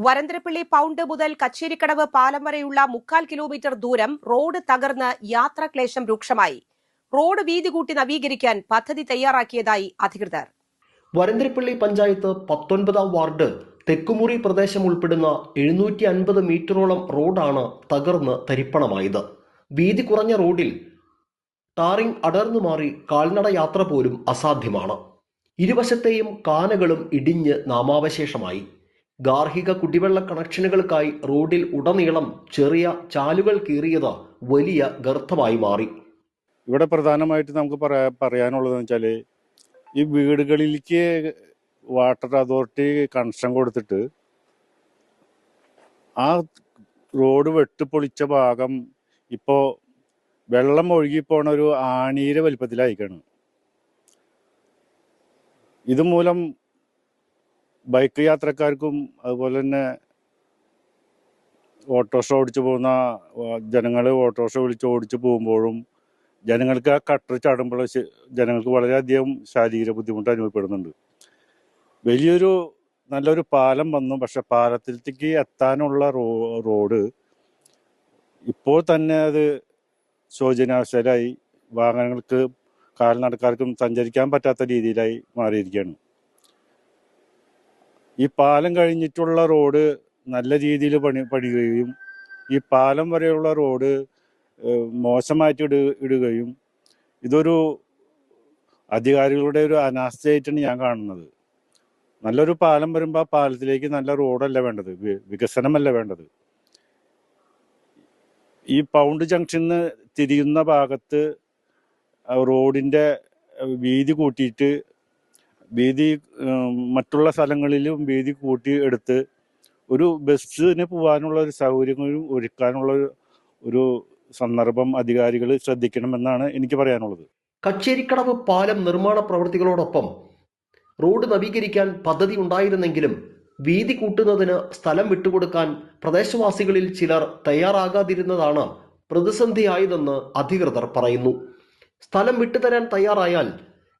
Varantharappilly pound മുതൽ കച്ചേരിക്കടവ് പാലം വരെയുള്ള 3/4 കിലോമീറ്റർ ദൂരം റോഡ് തകർന്ന് യാത്രാക്ലേശം രൂക്ഷമായി. റോഡ് വീതി കൂട്ടി നവീകരിക്കാൻ പദ്ധതി തയ്യാറാക്കിയതായി അധികൃതർ. വരന്തരപ്പള്ളി പഞ്ചായത്ത് 19-ാം വാർഡ് തെക്കുമുറി പ്രദേശം ഉൾപ്പെടുന്ന 750 മീറ്ററോളം റോഡാണ് തകർന്ന് തരിപ്പണമായത്. വീതി കുറഞ്ഞ റോഡിൽ ടാറിംഗ് അടർന്നു മാറി കാൽനട യാത്ര പോലും അസാധ്യമാണ്. ഇരുവശത്തെയും കാനകളും ഇടിഞ്ഞ് നാമാവശേഷമായി. ഗാർഹിക കുടിവെള്ള കണക്ഷനുകൾക്കായി റോഡിൽ ഉടനീളം ചെറിയ ചാലുകൾ കീറിയത് വലിയ ഗർത്തമായി മാറി. ഇവിടെ പ്രധാനമായിട്ട് നമുക്ക് പറയാനുള്ളതെന്ന് വെച്ചാൽ, ഈ വീടുകളിലേക്ക് വാട്ടർ അതോറിറ്റി കണക്ഷൻ കൊടുത്തിട്ട് ആ റോഡ് വെട്ടിപ്പൊളിച്ച ഭാഗം ഇപ്പോൾ വെള്ളം ഒഴുകിപ്പോണ ഒരു ആണിയുടെ വലിപ്പത്തിലായിക്കാണ്. ഇതുമൂലം ബൈക്ക് യാത്രക്കാർക്കും അതുപോലെ തന്നെ ഓട്ടോറിക്ഷ ഓടിച്ചു പോകുന്ന ജനങ്ങൾ ഓട്ടോറിക്ഷ ഓടിച്ചു പോകുമ്പോഴും ജനങ്ങൾക്ക് ആ കട്ടർ ചാടുമ്പോൾ ജനങ്ങൾക്ക് വളരെയധികം ശാരീരിക ബുദ്ധിമുട്ട് അനുഭവപ്പെടുന്നുണ്ട്. നല്ലൊരു പാലം വന്നു, പക്ഷെ പാലത്തിലേക്ക് എത്താനുള്ള റോഡ് ഇപ്പോൾ തന്നെ അത് ശോചനാവസ്ഥയിലായി. വാഹനങ്ങൾക്ക് കാൽനടക്കാർക്കും സഞ്ചരിക്കാൻ പറ്റാത്ത രീതിയിലായി മാറിയിരിക്കുകയാണ്. ഈ പാലം കഴിഞ്ഞിട്ടുള്ള റോഡ് നല്ല രീതിയിൽ പണിയുകയും ഈ പാലം വരെയുള്ള റോഡ് മോശമായിട്ട് ഇടുകയും ഇതൊരു അധികാരികളുടെ ഒരു അനാസ്ഥയായിട്ടാണ് ഞാൻ കാണുന്നത്. നല്ലൊരു പാലം വരുമ്പോൾ ആ പാലത്തിലേക്ക് നല്ല റോഡല്ല വേണ്ടത്, വികസനമല്ല വേണ്ടത്. ഈ പൗണ്ട് ജംഗ്ഷനിൽ തിരിയുന്ന ഭാഗത്ത് റോഡിൻ്റെ വീതി കൂട്ടിയിട്ട് മറ്റുള്ള സ്ഥലങ്ങളിലും വീതി കൂട്ടി എടുത്ത് ഒരു ബസ്സിന് പോകാനുള്ള ഒരു സൗകര്യങ്ങളും ഒരുക്കാനുള്ള ഒരു സന്ദർഭം അധികാരികൾ ശ്രദ്ധിക്കണമെന്നാണ് എനിക്ക് പറയാനുള്ളത്. കച്ചേരിക്കടവ് പാലം നിർമ്മാണ പ്രവൃത്തികളോടൊപ്പം റോഡ് നവീകരിക്കാൻ പദ്ധതി ഉണ്ടായിരുന്നെങ്കിലും വീതി കൂട്ടുന്നതിന് സ്ഥലം വിട്ടുകൊടുക്കാൻ പ്രദേശവാസികളിൽ ചിലർ തയ്യാറാകാതിരുന്നതാണ് പ്രതിസന്ധിയായതെന്ന് അധികൃതർ പറയുന്നു. സ്ഥലം വിട്ടുതരാൻ തയ്യാറായാൽ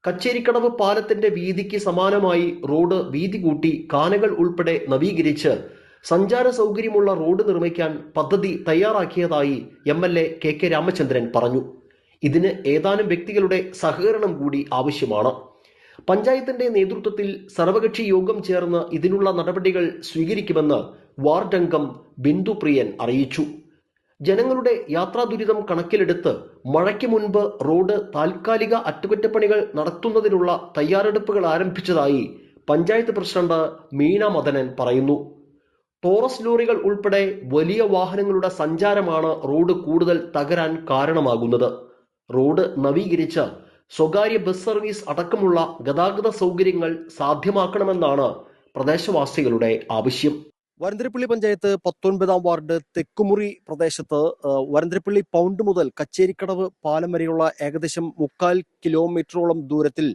കച്ചേരിക്കടവ് പാലത്തിന്റെ വീതിക്ക് സമാനമായി റോഡ് വീതി കൂട്ടി കാനകൾ ഉൾപ്പെടെ നവീകരിച്ച് സഞ്ചാര സൗകര്യമുള്ള റോഡ് നിർമ്മിക്കാൻ പദ്ധതി തയ്യാറാക്കിയതായി MLA KK രാമചന്ദ്രൻ പറഞ്ഞു. ഇതിന് ഏതാനും വ്യക്തികളുടെ സഹകരണം കൂടി ആവശ്യമാണ്. പഞ്ചായത്തിന്റെ നേതൃത്വത്തിൽ സർവകക്ഷി യോഗം ചേർന്ന് ഇതിനുള്ള നടപടികൾ സ്വീകരിക്കുമെന്ന് വാർഡ് അംഗം ബിന്ദു പ്രിയൻ അറിയിച്ചു. ജനങ്ങളുടെ യാത്രാ ദുരിതം കണക്കിലെടുത്ത് മഴയ്ക്ക് മുൻപ് റോഡ് താൽക്കാലിക അറ്റകുറ്റപ്പണികൾ നടത്തുന്നതിനുള്ള തയ്യാറെടുപ്പുകൾ ആരംഭിച്ചതായി പഞ്ചായത്ത് പ്രസിഡന്റ് മീന മദനൻ പറയുന്നു. ടോറസ് ലോറികൾ ഉൾപ്പെടെ വലിയ വാഹനങ്ങളുടെ സഞ്ചാരമാണ് റോഡ് കൂടുതൽ തകരാൻ കാരണമാകുന്നത്. റോഡ് നവീകരിച്ച് സ്വകാര്യ ബസ് സർവീസ് അടക്കമുള്ള ഗതാഗത സൗകര്യങ്ങൾ സാധ്യമാക്കണമെന്നാണ് പ്രദേശവാസികളുടെ ആവശ്യം. വരന്തരപ്പള്ളി പഞ്ചായത്ത് 19-ാം വാർഡ് തെക്കുമുറി പ്രദേശത്ത് വരന്തരപ്പള്ളി പൗണ്ട് മുതൽ കച്ചേരിക്കടവ് പാലം വരെയുള്ള ഏകദേശം 3/4 കിലോമീറ്ററോളം ദൂരത്തിൽ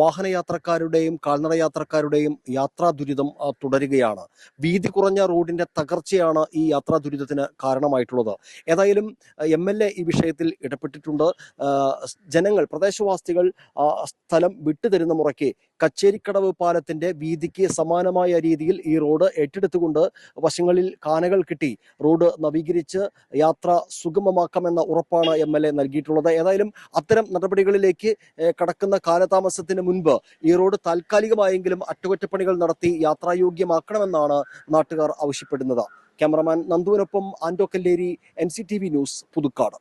വാഹനയാത്രക്കാരുടെയും കാൽനട യാത്രക്കാരുടെയും യാത്രാ ദുരിതം തുടരുകയാണ്. വീതി കുറഞ്ഞ റോഡിന്റെ തകർച്ചയാണ് ഈ യാത്രാ ദുരിതത്തിന് കാരണമായിട്ടുള്ളത്. ഏതായാലും MLA ഈ വിഷയത്തിൽ ഇടപെട്ടിട്ടുണ്ട്. ജനങ്ങൾ, പ്രദേശവാസികൾ സ്ഥലം വിട്ടുതരുന്ന മുറയ്ക്ക് കച്ചേരിക്കടവ് പാലത്തിന്റെ വീതിക്ക് സമാനമായ രീതിയിൽ ഈ റോഡ് ഏറ്റെടുത്തുകൊണ്ട് വശങ്ങളിൽ കാനകൾ കിട്ടി റോഡ് നവീകരിച്ച് യാത്ര സുഗമമാക്കാമെന്ന ഉറപ്പാണ് MLA നൽകിയിട്ടുള്ളത്. ഏതായാലും അത്തരം നടപടികളിലേക്ക് കടക്കുന്ന കാലതാമസത്തിന് മുൻപ് ഈ റോഡ് താൽക്കാലികമായെങ്കിലും അറ്റകുറ്റപ്പണികൾ നടത്തി യാത്രായോഗ്യമാക്കണമെന്നാണ് നാട്ടുകാർ ആവശ്യപ്പെടുന്നത്. ക്യാമറമാൻ നന്ദുവിനൊപ്പം ആന്റോ കല്ലേരി, NCTV ന്യൂസ്, പുതുക്കാട്.